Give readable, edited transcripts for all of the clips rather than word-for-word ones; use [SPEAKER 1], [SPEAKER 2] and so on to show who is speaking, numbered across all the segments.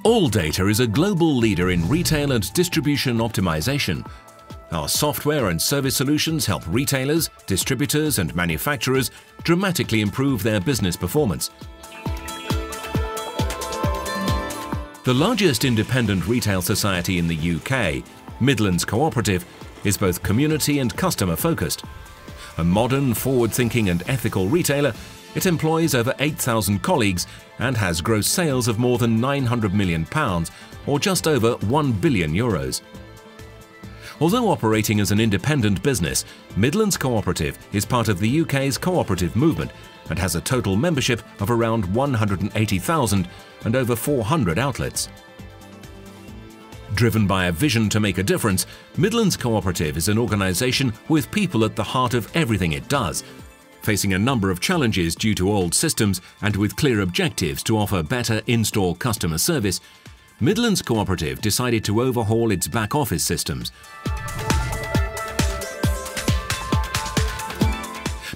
[SPEAKER 1] Aldata is a global leader in retail and distribution optimization. Our software and service solutions help retailers, distributors and manufacturers dramatically improve their business performance. The largest independent retail society in the UK, Midlands Cooperative, is both community and customer focused. A modern, forward-thinking and ethical retailer, it employs over 8,000 colleagues and has gross sales of more than £900 million, or just over €1 billion. Although operating as an independent business, Midlands Cooperative is part of the UK's cooperative movement and has a total membership of around 180,000 and over 400 outlets. Driven by a vision to make a difference, Midlands Cooperative is an organisation with people at the heart of everything it does. Facing a number of challenges due to old systems and with clear objectives to offer better in-store customer service, Midlands Cooperative decided to overhaul its back-office systems.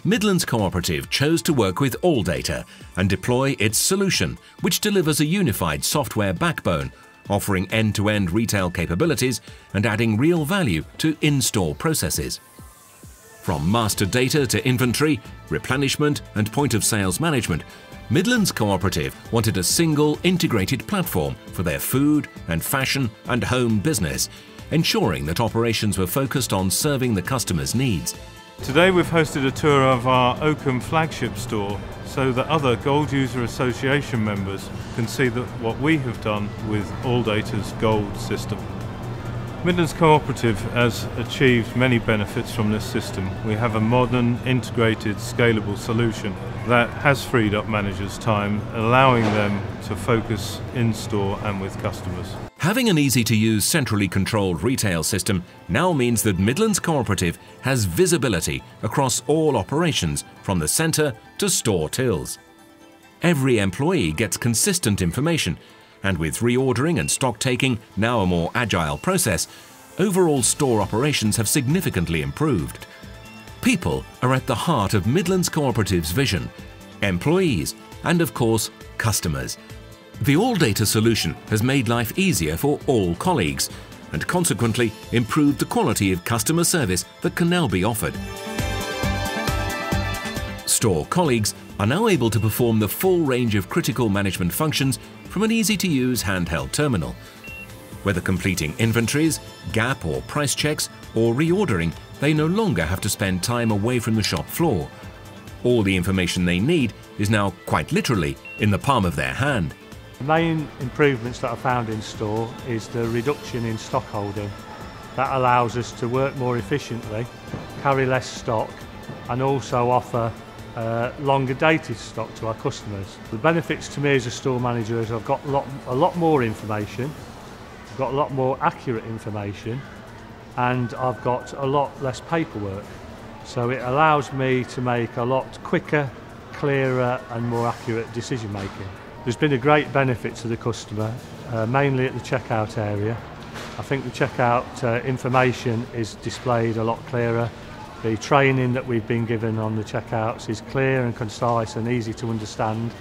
[SPEAKER 1] Midlands Cooperative chose to work with Aldata and deploy its solution, which delivers a unified software backbone, offering end-to-end retail capabilities and adding real value to in-store processes. From master data to inventory, replenishment and point-of-sales management, Midlands Cooperative wanted a single integrated platform for their food and fashion and home business, ensuring that operations were focused on serving the customer's needs.
[SPEAKER 2] Today we've hosted a tour of our Oakham flagship store so that other Gold User Association members can see what we have done with Aldata's Gold system. Midlands Cooperative has achieved many benefits from this system. We have a modern, integrated, scalable solution that has freed up managers' time, allowing them to focus in-store and with customers.
[SPEAKER 1] Having an easy-to-use, centrally controlled retail system now means that Midlands Cooperative has visibility across all operations from the centre to store tills. Every employee gets consistent information, and with reordering and stock-taking now a more agile process, overall store operations have significantly improved. People are at the heart of Midlands Cooperative's vision, employees and, of course, customers. The Aldata solution has made life easier for all colleagues and consequently improved the quality of customer service that can now be offered. Store colleagues are now able to perform the full range of critical management functions from an easy-to-use handheld terminal. Whether completing inventories, gap or price checks, or reordering, they no longer have to spend time away from the shop floor. All the information they need is now quite literally in the palm of their hand.
[SPEAKER 3] The main improvements that I found in store is the reduction in stock holding. That allows us to work more efficiently, carry less stock, and also offer longer dated stock to our customers. The benefits to me as a store manager is I've got a lot more information, I've got a lot more accurate information, and I've got a lot less paperwork. So it allows me to make a lot quicker, clearer and more accurate decision making. There's been a great benefit to the customer, mainly at the checkout area. I think the checkout information is displayed a lot clearer. The training that we've been given on the checkouts is clear and concise and easy to understand.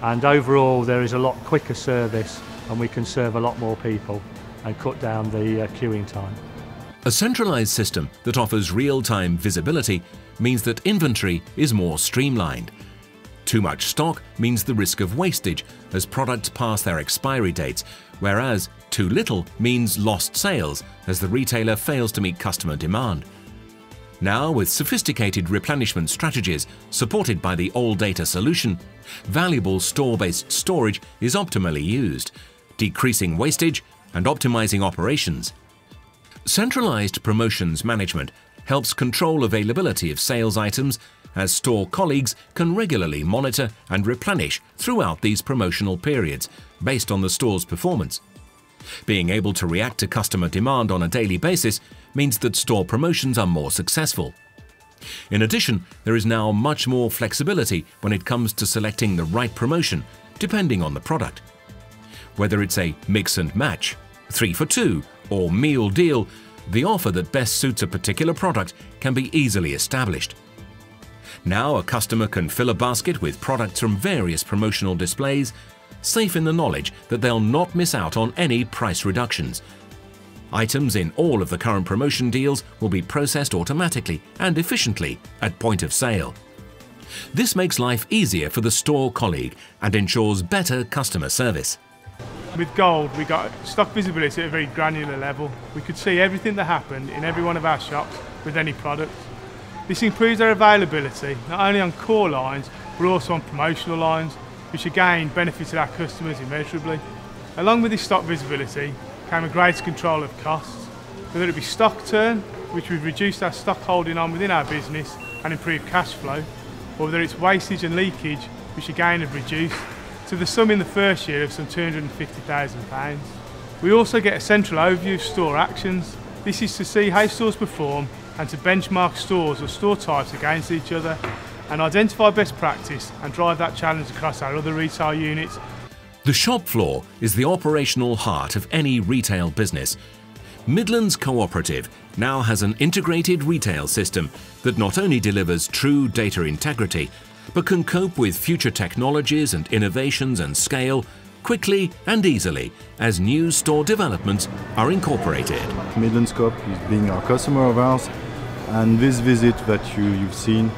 [SPEAKER 3] And overall there is a lot quicker service and we can serve a lot more people and cut down the queuing time.
[SPEAKER 1] A centralised system that offers real-time visibility means that inventory is more streamlined. Too much stock means the risk of wastage as products pass their expiry dates, whereas too little means lost sales as the retailer fails to meet customer demand. Now, with sophisticated replenishment strategies supported by the Aldata solution, valuable store-based storage is optimally used, decreasing wastage and optimizing operations. Centralized promotions management helps control availability of sales items as store colleagues can regularly monitor and replenish throughout these promotional periods based on the store's performance. Being able to react to customer demand on a daily basis means that store promotions are more successful. In addition, there is now much more flexibility when it comes to selecting the right promotion, depending on the product. Whether it's a mix and match, 3 for 2, or meal deal, the offer that best suits a particular product can be easily established. Now a customer can fill a basket with products from various promotional displays safe in the knowledge that they'll not miss out on any price reductions. Items in all of the current promotion deals will be processed automatically and efficiently at point of sale. This makes life easier for the store colleague and ensures better customer service.
[SPEAKER 4] With Gold, we got stock visibility at a very granular level. We could see everything that happened in every one of our shops with any product. This improves our availability, not only on core lines, but also on promotional lines, which again benefited our customers immeasurably. Along with this stock visibility came a greater control of costs, whether it be stock turn, which we've reduced our stock holding on within our business and improved cash flow, or whether it's wastage and leakage, which again have reduced, to the sum in the first year of some £250,000. We also get a central overview of store actions. This is to see how stores perform and to benchmark stores or store types against each other and identify best practice and drive that challenge across our other retail units.
[SPEAKER 1] The shop floor is the operational heart of any retail business. Midlands Cooperative now has an integrated retail system that not only delivers true data integrity, but can cope with future technologies and innovations and scale quickly and easily as new store developments are incorporated.
[SPEAKER 5] Midlands Coop is being a customer of ours, and this visit that you've seen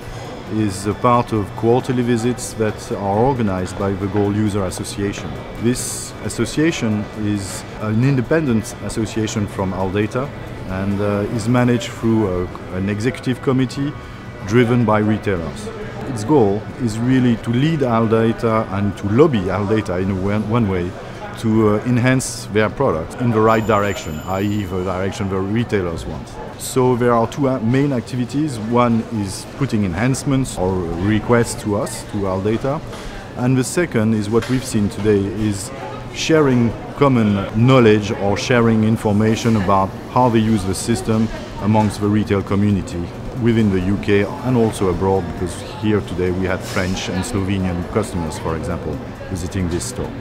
[SPEAKER 5] is a part of quarterly visits that are organized by the Gold User Association. This association is an independent association from Aldata and is managed through an executive committee driven by retailers. Its goal is really to lead Aldata and to lobby Aldata in one way to enhance their product in the right direction, i.e. the direction the retailers want. So there are two main activities. One is putting enhancements or requests to us, to Aldata, and the second is what we've seen today, is sharing common knowledge or sharing information about how they use the system amongst the retail community within the UK and also abroad, because here today we had French and Slovenian customers, for example, visiting this store.